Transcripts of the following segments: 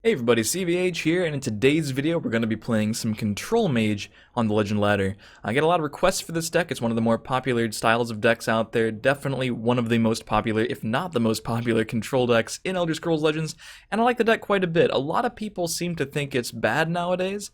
Hey everybody, CVH here, and in today's video we're going to be playing some Control Mage on the Legend Ladder. I get a lot of requests for this deck. It's one of the more popular styles of decks out there, definitely one of the most popular, if not the most popular, control decks in Elder Scrolls Legends, and I like the deck quite a bit. A lot of people seem to think it's bad nowadays,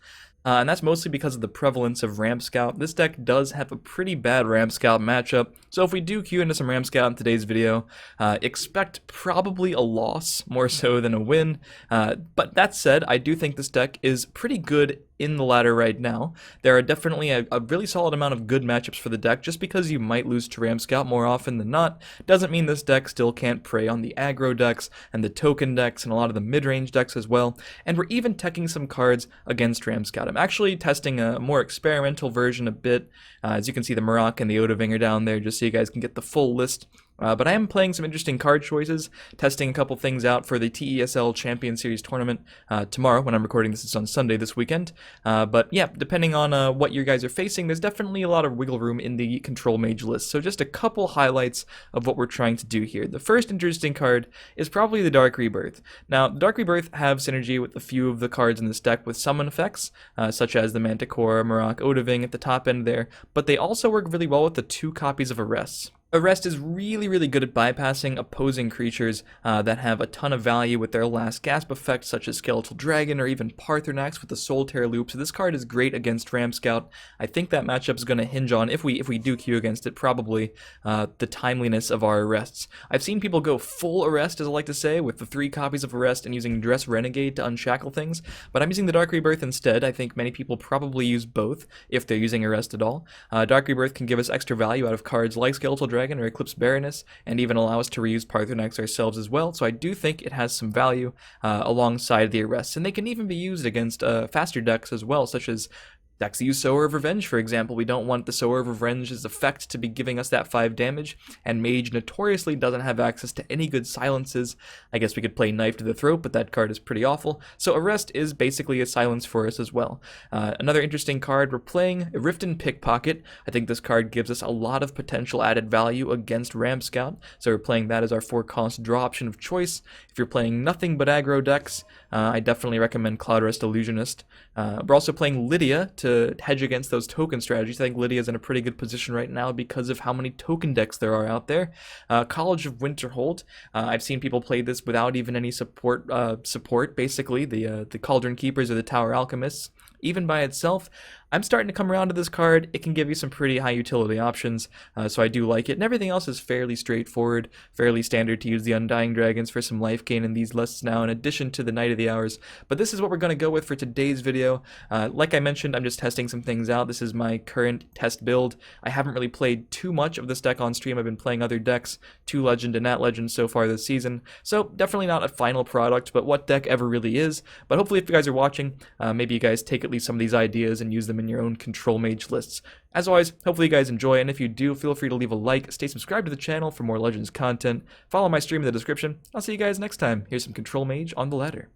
and that's mostly because of the prevalence of Ramp Scout. This deck does have a pretty bad Ramp Scout matchup, so if we do queue into some Ramp Scout in today's video, expect probably a loss more so than a win. But that said, I do think this deck is pretty good in the ladder right now. There are definitely a really solid amount of good matchups for the deck. Just because you might lose to Ram Scout more often than not doesn't mean this deck still can't prey on the aggro decks and the token decks and a lot of the mid-range decks as well. And we're even teching some cards against Ram Scout. I'm actually testing a more experimental version a bit. As you can see, the Marak and the Odavinger down there, just so you guys can get the full list. But I am playing some interesting card choices, testing a couple things out for the TESL Champion Series tournament tomorrow. When I'm recording this, it's on Sunday this weekend. But yeah, depending on what you guys are facing, there's definitely a lot of wiggle room in the Control Mage list. So just a couple highlights of what we're trying to do here. The first interesting card is probably the Dark Rebirth. Now, the Dark Rebirth have synergy with a few of the cards in this deck with summon effects, such as the Manticore, Marak, Odaving at the top end there, but they also work really well with the 2 copies of Arrests. Arrest is really good at bypassing opposing creatures that have a ton of value with their last gasp effect, such as Skeletal Dragon or even Parthenax with the Soul Tear loop. So this card is great against Ram Scout. I think that matchup is going to hinge on, if we do queue against it, probably the timeliness of our arrests. I've seen people go full arrest, as I like to say, with the 3 copies of arrest and using Dress Renegade to unshackle things, but I'm using the Dark Rebirth instead. I think many people probably use both if they're using arrest at all. Dark Rebirth can give us extra value out of cards like Skeletal Dragon or Eclipse Baroness, and even allow us to reuse Parthenax ourselves as well, so I do think it has some value alongside the arrests, and they can even be used against faster decks as well, such as decks that use Sower of Revenge, for example. We don't want the Sower of Revenge's effect to be giving us that 5 damage, and Mage notoriously doesn't have access to any good silences. I guess we could play Knife to the Throat, but that card is pretty awful. So Arrest is basically a silence for us as well. Another interesting card, we're playing Riften Pickpocket. I think this card gives us a lot of potential added value against Ram Scout, so we're playing that as our 4-cost draw option of choice. If you're playing nothing but aggro decks, I definitely recommend Cloudrest Illusionist. We're also playing Lydia to hedge against those token strategies. I think Lydia's in a pretty good position right now because of how many token decks there are out there. College of Winterhold. I've seen people play this without even any support. Basically, the Cauldron Keepers or the Tower Alchemists. Even by itself, I'm starting to come around to this card. It can give you some pretty high utility options, so I do like it. And everything else is fairly straightforward, fairly standard to use the Undying Dragons for some life gain in these lists now, in addition to the Night of the Hours. But this is what we're going to go with for today's video. Like I mentioned, I'm just testing some things out. This is my current test build. I haven't really played too much of this deck on stream. I've been playing other decks, 2 Legend and Nat Legend so far this season. So definitely not a final product, but what deck ever really is. But hopefully if you guys are watching, maybe you guys take at least some of these ideas and use them in your own Control Mage lists. As always, hopefully you guys enjoy, and if you do, feel free to leave a like, stay subscribed to the channel for more Legends content, follow my stream in the description. I'll see you guys next time. Here's some Control Mage on the ladder.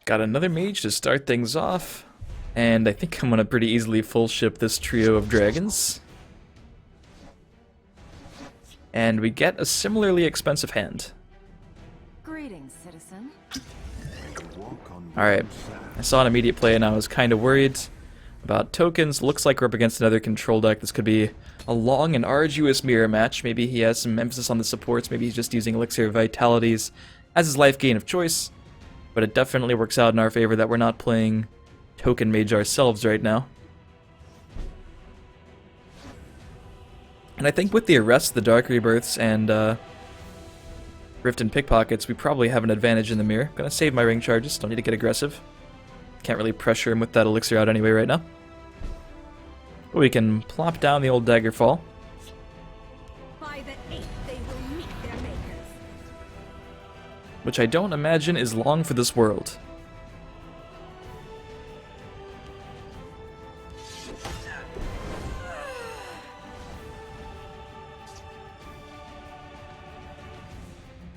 Got another mage to start things off, and I think I'm gonna pretty easily full ship this trio of dragons. And we get a similarly expensive hand. Greetings, citizen. Alright, I saw an immediate play and I was kind of worried about tokens. Looks like we're up against another control deck. This could be a long and arduous mirror match. Maybe he has some emphasis on the supports. Maybe he's just using Elixir of Vitalities as his life gain of choice. But it definitely works out in our favor that we're not playing Token Mage ourselves right now. And I think with the Arrests, the Dark Rebirths, and Rift and Pickpockets, we probably have an advantage in the mirror. Gonna save my ring charges, don't need to get aggressive. Can't really pressure him with that elixir out anyway right now. But we can plop down the old Daggerfall. By the 8th, they will meet their makers. Which I don't imagine is long for this world.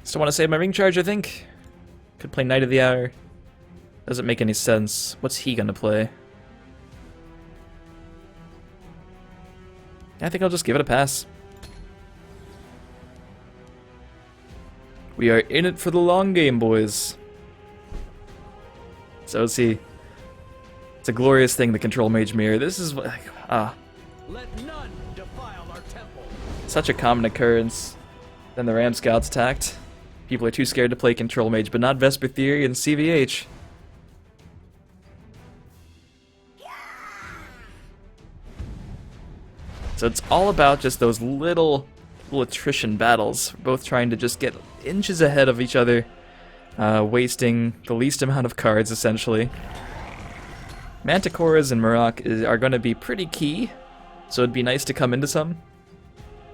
Still want to save my ring charge, I think. Could play Knight of the Hour. Doesn't make any sense. What's he gonna play? I think I'll just give it a pass. We are in it for the long game, boys. So see, it's a glorious thing, the Control Mage mirror. This is like, Let none defile our temple. such a common occurrence. Then the Ram Scouts attacked. People are too scared to play Control Mage, but not Vesper Theory and CVH. So it's all about just those little attrition battles, both trying to just get inches ahead of each other, wasting the least amount of cards, essentially. Manticoras and Murok are going to be pretty key, so it'd be nice to come into some.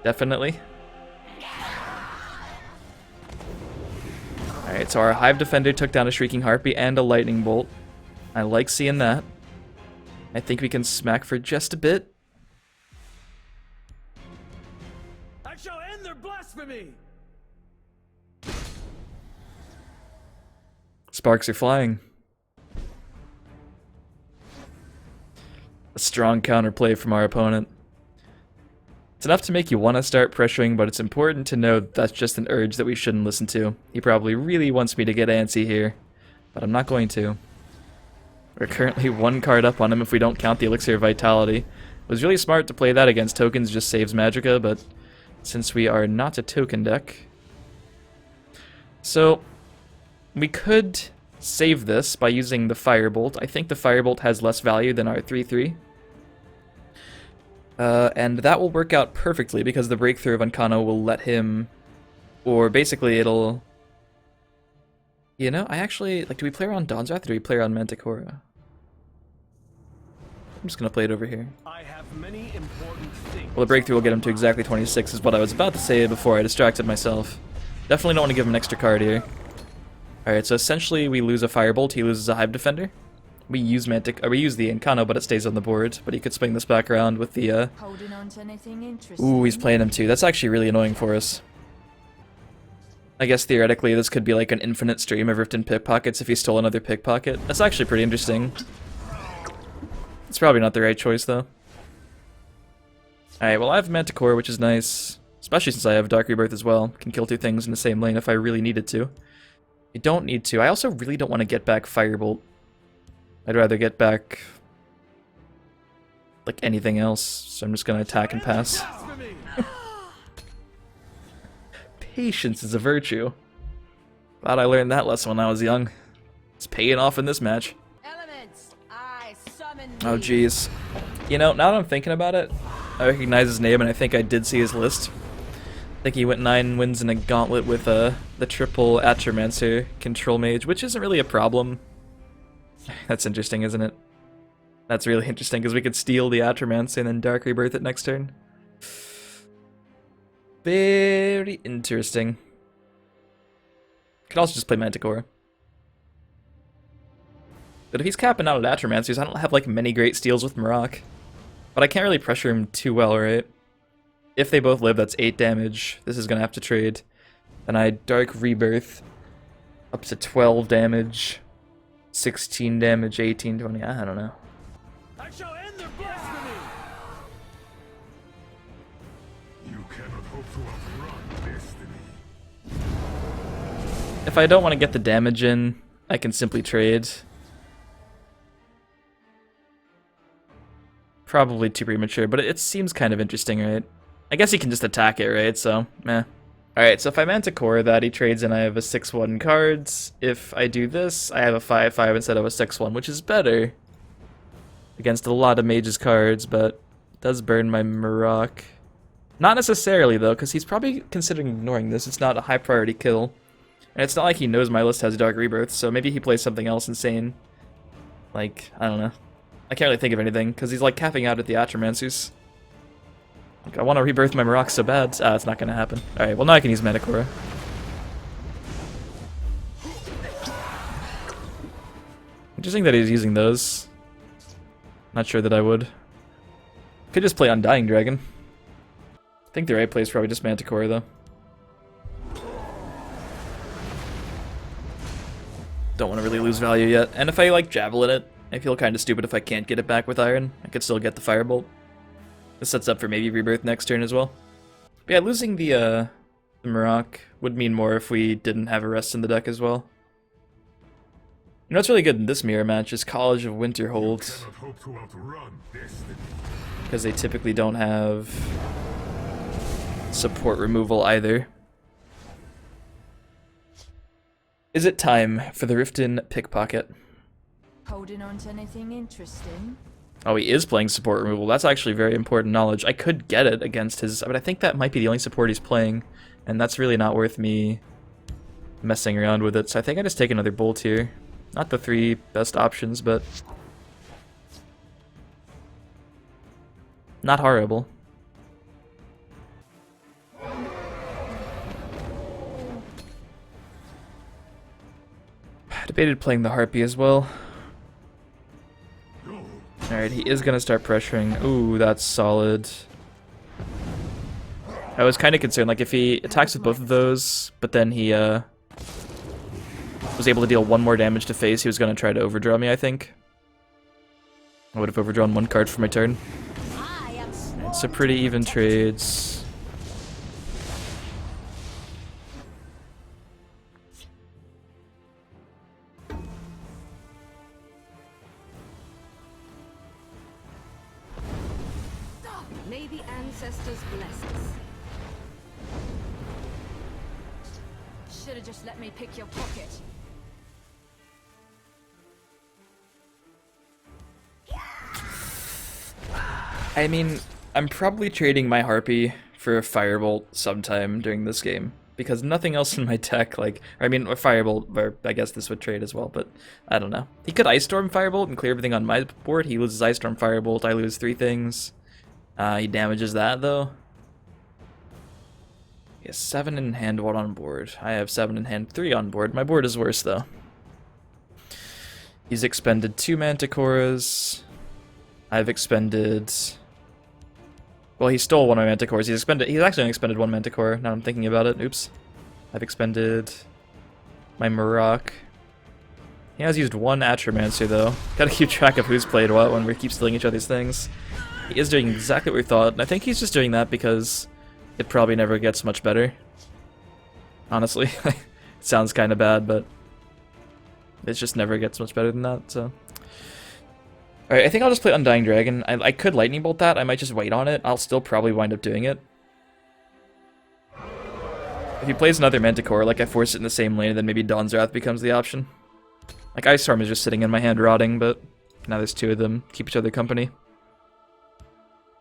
Definitely. Alright, so our Hive Defender took down a Shrieking Harpy and a Lightning Bolt. I like seeing that. I think we can smack for just a bit. I shall end their blasphemy. Sparks are flying. A strong counterplay from our opponent. It's enough to make you want to start pressuring, but it's important to know that's just an urge that we shouldn't listen to. He probably really wants me to get antsy here, but I'm not going to. We're currently one card up on him if we don't count the Elixir of Vitality. It was really smart to play that against tokens, just saves Magicka, but since we are not a token deck... So, we could save this by using the Firebolt. I think the Firebolt has less value than our 3/3. And that will work out perfectly because the Breakthrough of Ancano will let him... Or basically it'll... You know, I actually... Like, do we play around Dawn's Wrath or do we play around Manticora? I'm just gonna play it over here. I have many important things. Well, the Breakthrough will get him to exactly 26 is what I was about to say before I distracted myself. Definitely don't want to give him an extra card here. Alright, so essentially we lose a Firebolt, he loses a Hive Defender. We use the Ancano, but it stays on the board. But he could swing this back around with the, Holding on to anything interesting? Ooh, he's playing him too. That's actually really annoying for us. I guess theoretically this could be like an infinite stream of Riften Pickpockets if he stole another Pickpocket. That's actually pretty interesting. It's probably not the right choice, though. Alright, well I have Manticore, which is nice. Especially since I have Dark Rebirth as well. Can kill two things in the same lane if I really needed to. You don't need to. I also really don't want to get back Firebolt. I'd rather get back... like anything else, so I'm just gonna attack and pass. Patience is a virtue. Glad I learned that lesson when I was young. It's paying off in this match. Elements, I summon Oh thee. jeez. You know, now that I'm thinking about it, I recognize his name and I think I did see his list. I think he went 9 wins in a gauntlet with the triple Atromancer Control Mage, which isn't really a problem. That's interesting, isn't it? That's really interesting, because we could steal the Atromancer and then Dark Rebirth it next turn. Very interesting. Could also just play Manticore. But if he's capping out at Atromancers, I don't have like many great steals with Murok. But I can't really pressure him too well, right? If they both live, that's 8 damage. This is gonna have to trade. Then I Dark Rebirth. Up to 12 damage. 16 damage, 18, 20, I don't know. I shall end their blasphemy. You cannot hope to outrun destiny. If I don't want to get the damage in, I can simply trade. Probably too premature, but it seems kind of interesting, right? I guess he can just attack it, right? So, meh. Alright, so if I Manticore that, he trades and I have a 6/1 cards. If I do this, I have a 5/5 instead of a 6/1, which is better. Against a lot of Mage's cards, but it does burn my Murok. Not necessarily, though, because he's probably considering ignoring this. It's not a high priority kill. And it's not like he knows my list has Dark Rebirth, so maybe he plays something else insane. Like, I don't know. I can't really think of anything, because he's like capping out at the Atromancers. Like, I want to rebirth my Murok so bad. It's not going to happen. Alright, well now I can use Manticore. Interesting that he's using those. Not sure that I would. Could just play Undying Dragon. I think the right play is probably just Manticore, though. Don't want to really lose value yet. And if I, like, Javelin it, I feel kind of stupid if I can't get it back with Iron. I could still get the Firebolt. This sets up for maybe Rebirth next turn as well. But yeah, losing the The Maroc would mean more if we didn't have Arrest in the deck as well. You know what's really good in this mirror match is College of Winterhold, Cannot hope to outrun destiny. because they typically don't have support removal either. Is it time for the Riften Pickpocket? Holding on to anything interesting? Oh, he is playing support removal. That's actually very important knowledge. I could get it against his, but I think that might be the only support he's playing, and that's really not worth me messing around with it. So I think I just take another Bolt here. Not the 3 best options, but not horrible. Debated playing the Harpy as well. Alright, he is going to start pressuring. Ooh, that's solid. I was kind of concerned, like, if he attacks with both of those, but then he was able to deal 1 more damage to face, he was going to try to overdraw me, I think. I would have overdrawn 1 card for my turn. So pretty even trades. May the ancestors bless us. Should have just let me pick your pocket. I mean, I'm probably trading my Harpy for a Firebolt sometime during this game, because nothing else in my deck, like, I mean, a Firebolt, or I guess this would trade as well, but I don't know. He could Ice Storm Firebolt and clear everything on my board. He loses Ice Storm Firebolt, I lose 3 things. He damages that, though. He has 7 in hand, 1 on board. I have 7 in hand, 3 on board. My board is worse, though. He's expended 2 Manticoras. I've expended... Well, he stole 1 of my Manticores. He's actually only expended 1 Manticore, now I'm thinking about it. Oops. I've expended my Maroc. He has used 1 Atromancer, though. Gotta keep track of who's played what when we keep stealing each other's things. He is doing exactly what we thought, and I think he's just doing that because it probably never gets much better. Honestly. It sounds kind of bad, but it just never gets much better than that, so... Alright, I think I'll just play Undying Dragon. I could Lightning Bolt that, I might just wait on it. I'll still probably wind up doing it. If he plays another Manticore, like I force it in the same lane, then maybe Dawn's Wrath becomes the option. Like, Ice Storm is just sitting in my hand rotting, but now there's 2 of them. Keep each other company.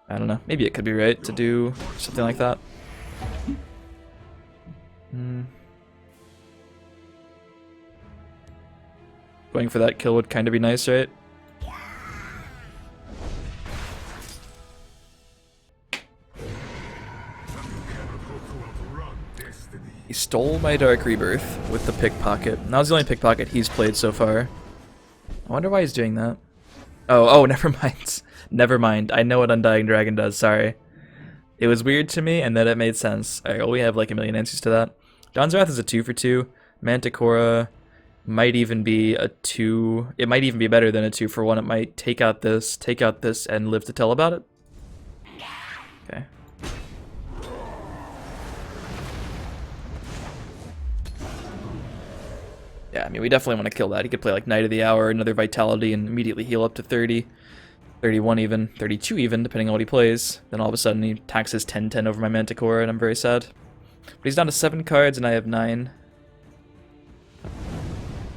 I don't know. Maybe it could be right to do something like that. Going for that kill would kind of be nice, right? He stole my Dark Rebirth with the Pickpocket. And that was the only Pickpocket he's played so far. I wonder why he's doing that. Oh, never mind. Never mind. I know what Undying Dragon does, sorry. It was weird to me, and then it made sense. Alright, well, we have like a million answers to that. Dawn's Wrath is a 2 for 2. Manticora might even be a 2. It might even be better than a 2 for 1. It might take out this, and live to tell about it. Okay. Yeah, I mean, we definitely want to kill that. He could play like Knight of the Hour, another Vitality, and immediately heal up to 30. 31 even, 32 even, depending on what he plays. Then all of a sudden he taxes 10-10 over my Manticore, and I'm very sad. But he's down to 7 cards, and I have 9.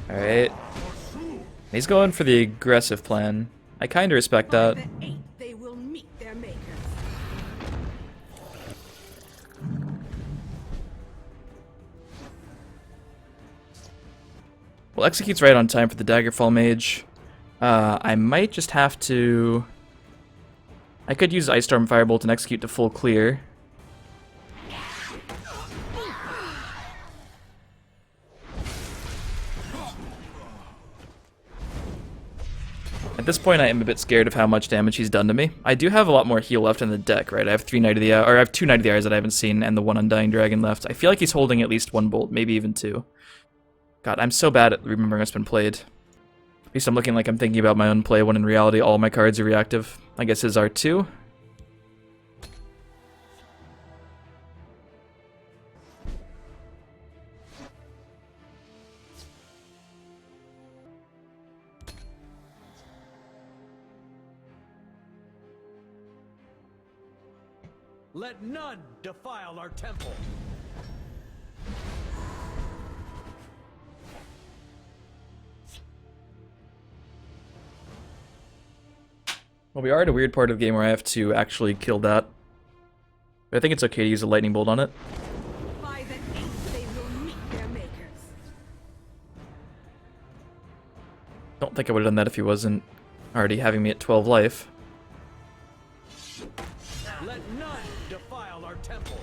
Alright. He's going for the aggressive plan. I kind of respect that. By the 8, they will meet their makers. Well, Execute's right on time for the Daggerfall Mage. I might just have to... I could use Ice Storm Firebolt and Execute to full clear. At this point, I am a bit scared of how much damage he's done to me. I do have a lot more heal left in the deck, right? I have 3 Knight of the Hour, or I have 2 Knight of the Hours that I haven't seen, and the 1 Undying Dragon left. I feel like he's holding at least 1 Bolt, maybe even 2. God, I'm so bad at remembering what's been played. At least I'm looking like I'm thinking about my own play, when in reality all my cards are reactive. I guess his are too. Let none defile our temple. Well, we are at a weird part of the game where I have to actually kill that. But I think it's okay to use a lightning bolt on it. By the 8th, they will meet their makers. Don't think I would have done that if he wasn't already having me at 12 life. Let none defile our temple.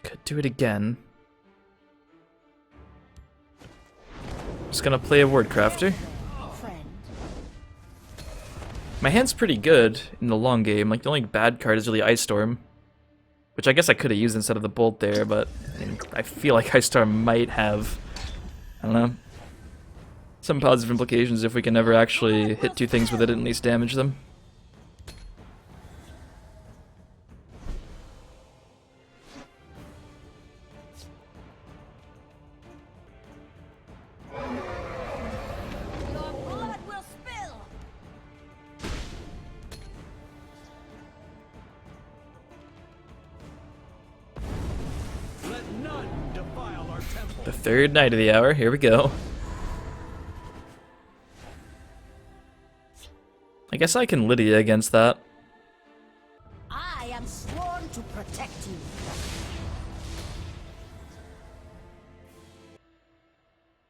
Could do it again. Just gonna play a word crafter. My hand's pretty good in the long game. Like, the only bad card is really Ice Storm, which I guess I could have used instead of the bolt there, but I feel like Ice Storm might have, I don't know, some positive implications if we can never actually hit two things with it and at least damage them. Your blood will spill. Let none defile our temple. The third night of the hour, here we go. I guess I can Lydia against that. I am sworn to protect you.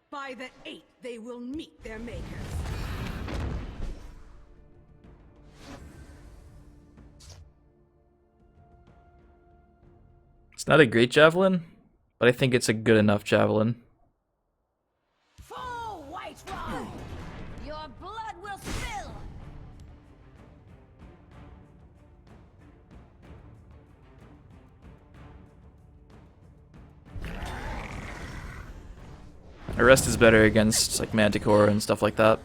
By the 8th, they will meet their makers. It's not a great javelin, but I think it's a good enough javelin. Full white rod. Your blood will spill. Arrest is better against like Manticore and stuff like that.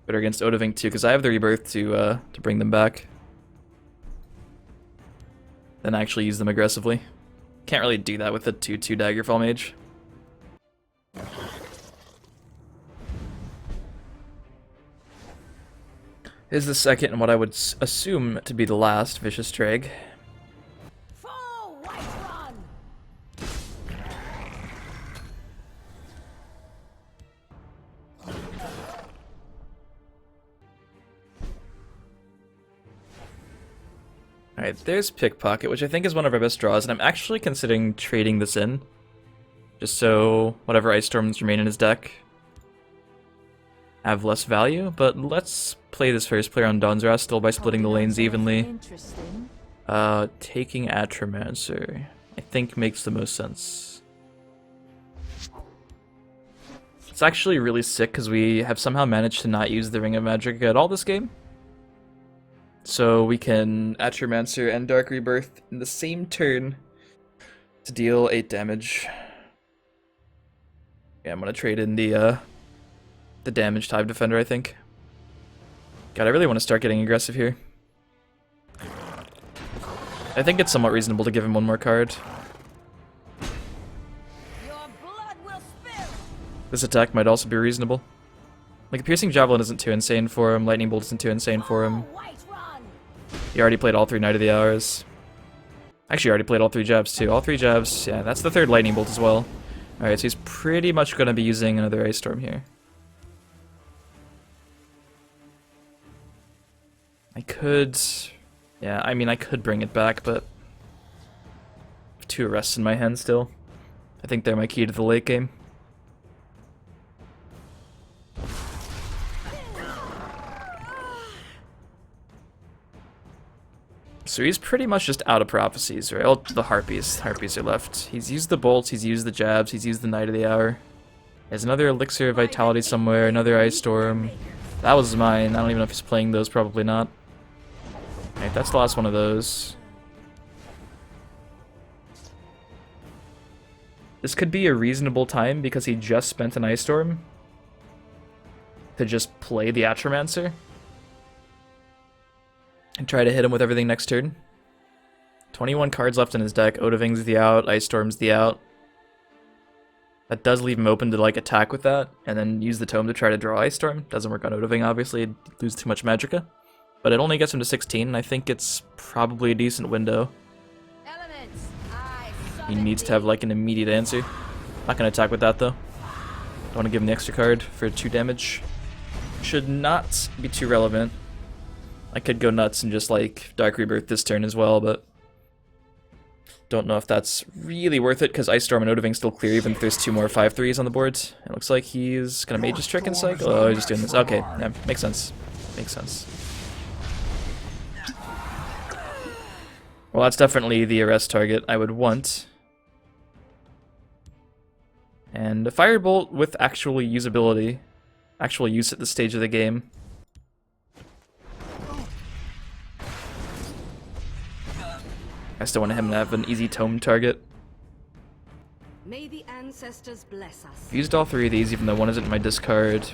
Better against Odavink too, because I have the rebirth to bring them back. Then actually use them aggressively. Can't really do that with a 2/2 Daggerfall Mage. Is the second and what I would assume to be the last Vicious Drag. Full white rod. Alright, there's Pickpocket, which I think is one of our best draws, and I'm actually considering trading this in. Just so whatever Ice Storms remain in his deck have less value, but let's play this first player on Dawn's Wrath still by splitting the lanes evenly. Interesting. Taking Atromancer, I think makes the most sense. It's actually really sick because we have somehow managed to not use the Ring of Magic at all this game. So we can Atromancer and Dark Rebirth in the same turn to deal 8 damage. Yeah, I'm gonna trade in the damage type defender, I think. God, I really want to start getting aggressive here. I think it's somewhat reasonable to give him one more card. Your blood will spill. This attack might also be reasonable. Like, a Piercing Javelin isn't too insane for him, Lightning Bolt isn't too insane for him. Full white rod. He already played all 3 Night of the Hours. Actually, already played all 3 jabs too. All 3 jabs, yeah, that's the 3rd Lightning Bolt as well. Alright, so he's pretty much going to be using another Ice Storm here. I could... yeah, I mean, I could bring it back, but... I have 2 arrests in my hand still. I think they're my key to the late game. So he's pretty much just out of prophecies, right? Oh, the Harpies. Harpies are left. He's used the bolts, he's used the jabs, he's used the Night of the Hour. There's another Elixir of Vitality somewhere, another Ice Storm. That was mine. I don't even know if he's playing those, probably not. Alright, that's the last one of those. This could be a reasonable time because he just spent an Ice Storm to just play the Atromancer and try to hit him with everything next turn. 21 cards left in his deck. Odaving's the out, Ice Storm's the out. That does leave him open to like attack with that, and then use the tome to try to draw Ice Storm. Doesn't work on Odoving, obviously, it'd lose too much Magicka. But it only gets him to 16, and I think it's probably a decent window. Elements, I He needs to have like an immediate answer. Not gonna attack with that though. Don't want to give him the extra card for 2 damage. Should not be too relevant. I could go nuts and just like Dark Rebirth this turn as well, but don't know if that's really worth it because Ice Storm and Odoving still clear even if there's 2 more 5/3s on the board. It looks like he's gonna Mage's Trick and cycle. Oh, he's just doing this. Okay, yeah, makes sense. Makes sense. Well, that's definitely the arrest target I would want. And a Firebolt with actual usability. Actual use at this stage of the game. I still want him to have an easy tome target. May the ancestors bless us. I've used all 3 of these, even though 1 isn't in my discard.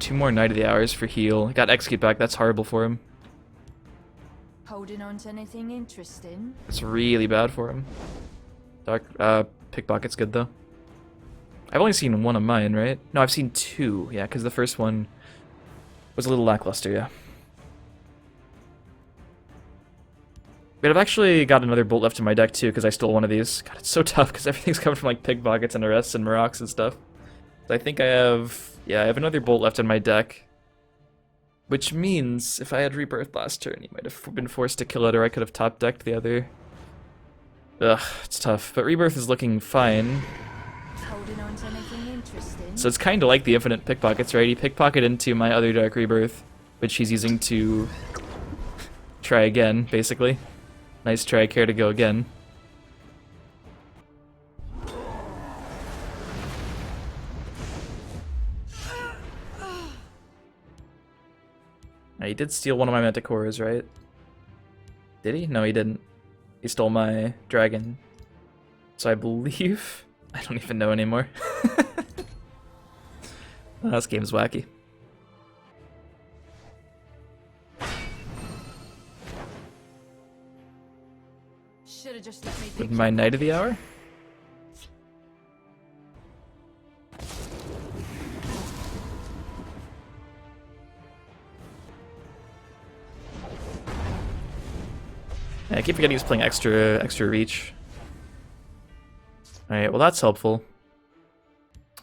2 more Night of the Hours for heal. Got Execute back, that's horrible for him. Holding on to anything interesting? It's really bad for him. Pickpocket's good though. I've only seen 1 of mine, right? No, I've seen 2. Yeah, because the first one was a little lackluster, yeah. But I've actually got another bolt left in my deck too, because I stole one of these. God, it's so tough because everything's coming from like pickpockets and arrests and Marocs and stuff. So I think I have, yeah, I have another bolt left in my deck. Which means if I had Rebirth last turn, he might have been forced to kill it, or I could have top decked the other. Ugh, it's tough. But Rebirth is looking fine. Holding on to anything interesting? So it's kind of like the infinite pickpockets, right? He pickpocketed into my other Dark Rebirth, which he's using to try again, basically. Nice try, care to go again. Now, he did steal one of my Manticoras, right? Did he? No, he didn't. He stole my dragon. So I believe... I don't even know anymore. Oh, this game's wacky. Should've just let me With my Knight of the Hour? Yeah, I keep forgetting he's playing extra reach. Alright, well that's helpful.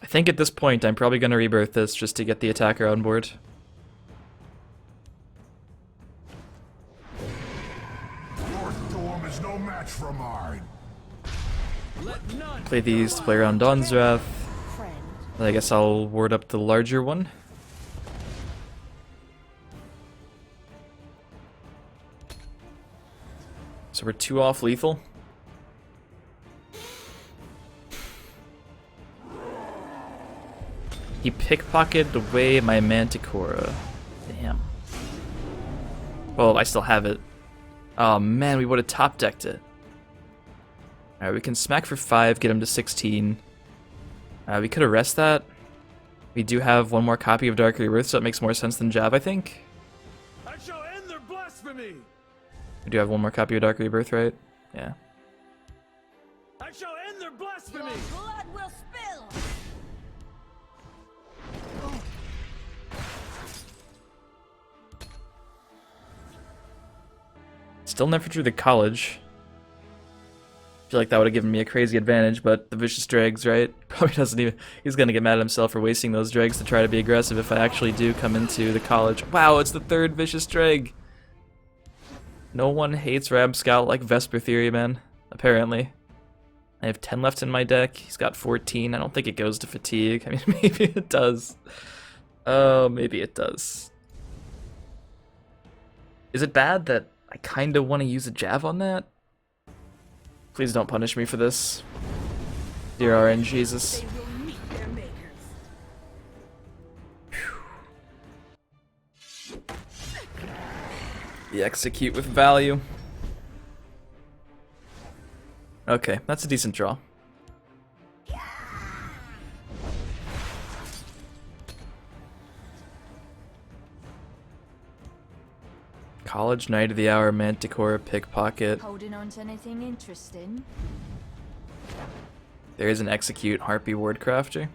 I think at this point I'm probably going to rebirth this just to get the attacker on board. Your storm is no match for mine. Let none Play these to play around Dawn's Wrath. friend. I guess I'll ward up the larger one. So we're 2 off lethal. He pickpocketed away my Manticora. Damn. Well, I still have it. Oh man, we would have top decked it. Alright, we can smack for 5, get him to 16. We could arrest that. We do have 1 more copy of Dark Rebirth, so it makes more sense than Jab, I think. I shall end their blasphemy. We do have 1 more copy of Dark Rebirth, right? Yeah. I shall end their blasphemy. Blood will spill! Still never drew the college. Feel like that would have given me a crazy advantage, but the Vicious Dregs, right? Probably doesn't even... He's gonna get mad at himself for wasting those Dregs to try to be aggressive if I actually do come into the college. Wow, it's the 3rd Vicious Dreg! No one hates Rabscout like Vesper Theory, man. Apparently. I have 10 left in my deck. He's got 14. I don't think it goes to Fatigue. I mean, maybe it does. Oh, maybe it does. Is it bad that I kind of want to use a Jav on that? Please don't punish me for this. Dear RN Jesus. They will meet their makers. The execute with value. Okay, that's a decent draw. College, Knight of the Hour, Manticore, Pickpocket. Holding on to anything interesting? There is an execute Harpy Wardcrafter.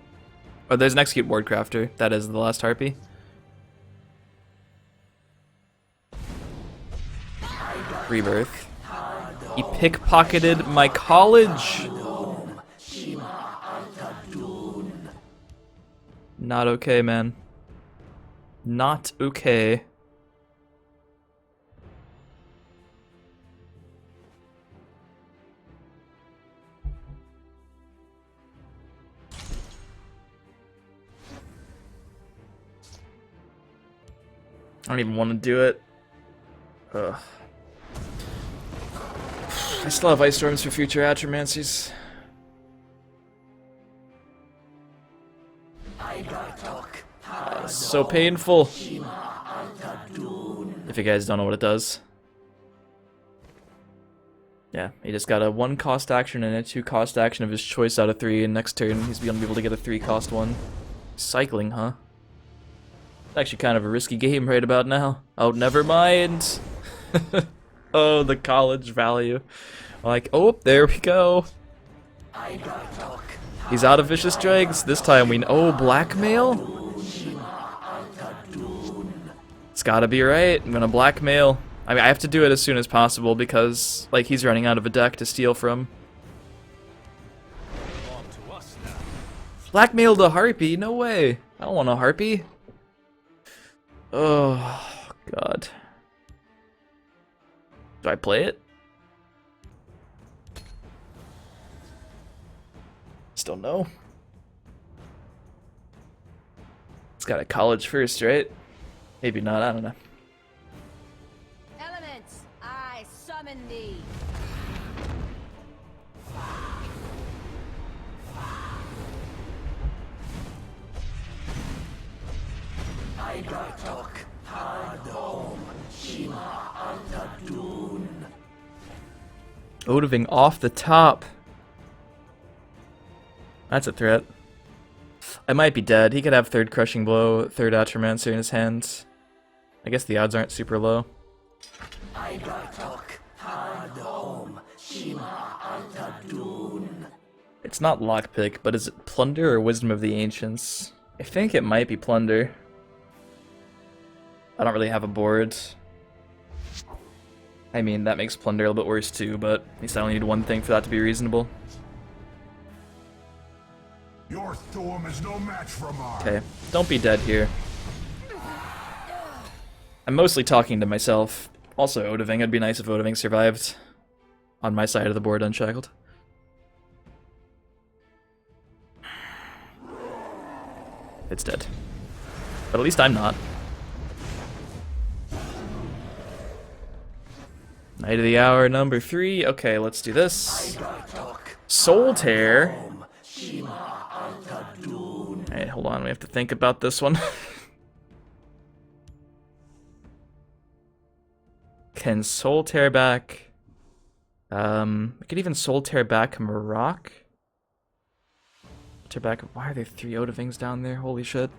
Oh, there's an execute Wardcrafter. That is the last Harpy. Rebirth. He pickpocketed my college! Not okay, man. Not okay. I don't even want to do it. Ugh. I still have Ice Storms for future Atromancies. So painful. If you guys don't know what it does. Yeah, he just got a 1 cost action and a 2 cost action of his choice out of 3, and next turn he's gonna be able to get a 3 cost one. Cycling, huh? It's actually kind of a risky game right about now. Oh, never mind. Oh, the college value. Like, oh, there we go. He's out of Vicious Dregs. This time we... Oh, blackmail? It's gotta be right. I'm gonna blackmail. I mean, I have to do it as soon as possible because, like, he's running out of a deck to steal from. Blackmailed a Harpy? No way. I don't want a Harpy. Oh, God. Do I play it? Still no. It's got a college first, right? Maybe not, I don't know. Elements, I summon thee. Odoving off the top. That's a threat. I might be dead. He could have 3rd Crushing Blow, 3rd Atromancer in his hand. I guess the odds aren't super low. It's not Lockpick, but is it Plunder or Wisdom of the Ancients? I think it might be Plunder. I don't really have a board. I mean, that makes Plunder a little bit worse too, but at least I only need one thing for that to be reasonable. Your storm is no match for mine. Okay, don't be dead here. I'm mostly talking to myself. Also Odoving, it'd be nice if Odoving survived on my side of the board unshackled. It's dead. But at least I'm not. Night of the Hour number 3. Okay, let's do this. Soul Tear. Alright, hold on, we have to think about this one. Can Soul Tear back... I could even Soul Tear back Marok. Tear back... Why are there 3 Odovings down there? Holy shit.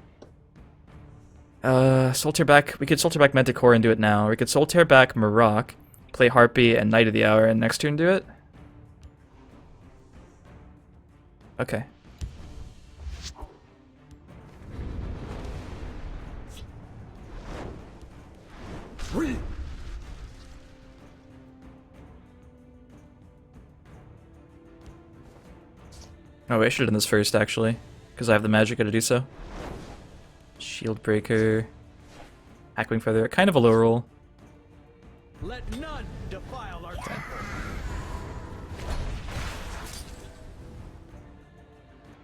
Soul Tear back... We could Soul Tear back Manticore and do it now. Or we could Soul Tear back Marok, play Harpy and Night of the Hour, and next turn do it? Okay. Oh, wait, I should have done this first, actually. Because I have the magic to do so. Shield Breaker. Hackwing Feather. Kind of a low roll. Let none defile our temple.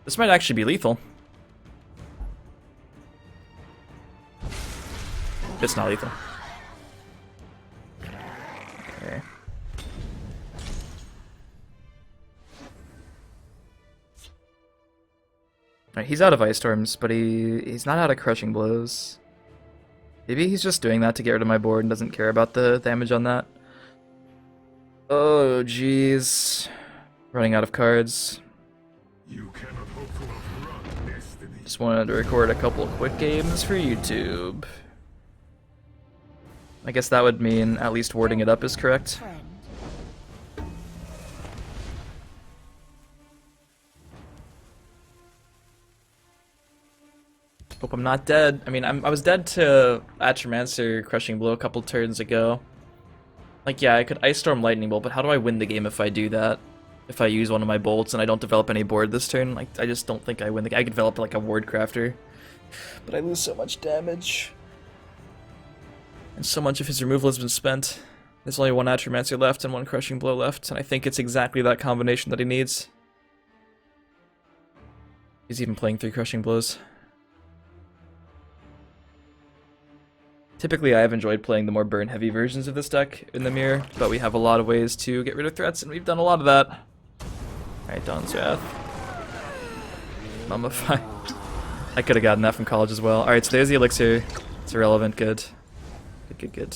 This might actually be lethal. It's not lethal. Okay. Right, he's out of Ice Storms, but he's not out of Crushing Blows. Maybe he's just doing that to get rid of my board and doesn't care about the damage on that. Oh, jeez. Running out of cards. You cannot hope to outrun destiny. Just wanted to record a couple quick games for YouTube. I guess that would mean at least warding it up is correct. Friend. Hope I'm not dead. I mean, I was dead to Atramancer Crushing Blow a couple turns ago. Like, yeah, I could Ice Storm Lightning Bolt, but how do I win the game if I do that? If I use one of my bolts and I don't develop any board this turn? Like, I just don't think I win the game. I could develop like a Ward Crafter, but I lose so much damage. And so much of his removal has been spent. There's only one Atramancer left and one Crushing Blow left, and I think it's exactly that combination that he needs. He's even playing 3 Crushing Blows. Typically, I have enjoyed playing the more burn-heavy versions of this deck in the mirror, but we have a lot of ways to get rid of threats, and we've done a lot of that. Alright, Dawn's Wrath. Mummify. I could have gotten that from college as well. Alright, so there's the Elixir. It's irrelevant. Good. Good.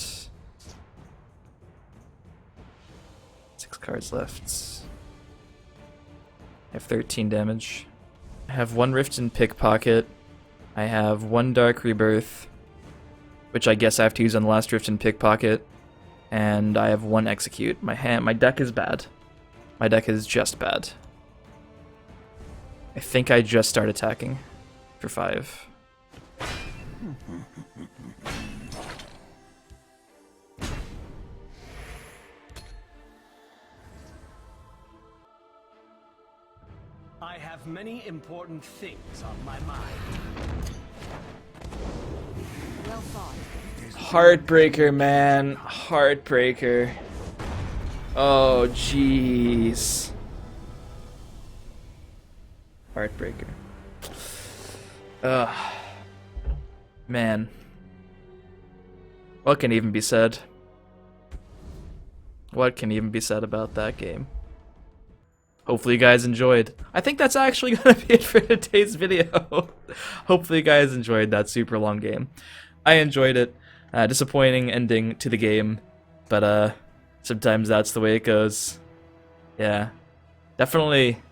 6 cards left. I have 13 damage. I have 1 Rift and Pickpocket. I have 1 Dark Rebirth, which I guess I have to use on the last Rift and Pickpocket. And I have 1 Execute. My deck is bad. My deck is just bad. I think I just start attacking for 5. I have many important things on my mind. Well fought. Heartbreaker, man. Heartbreaker. Oh, jeez. Heartbreaker. Ugh. Man. What can even be said? What can even be said about that game? Hopefully you guys enjoyed. I think that's actually gonna be it for today's video. Hopefully you guys enjoyed that super long game. I enjoyed it. Disappointing ending to the game, but sometimes that's the way it goes. Yeah, definitely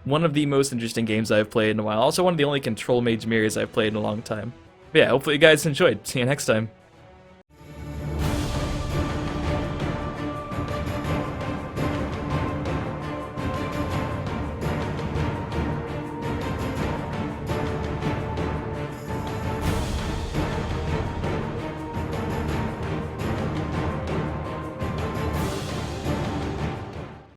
one of the most interesting games I've played in a while. Also one of the only Control Mage mirrors I've played in a long time. But yeah, hopefully you guys enjoyed. See you next time.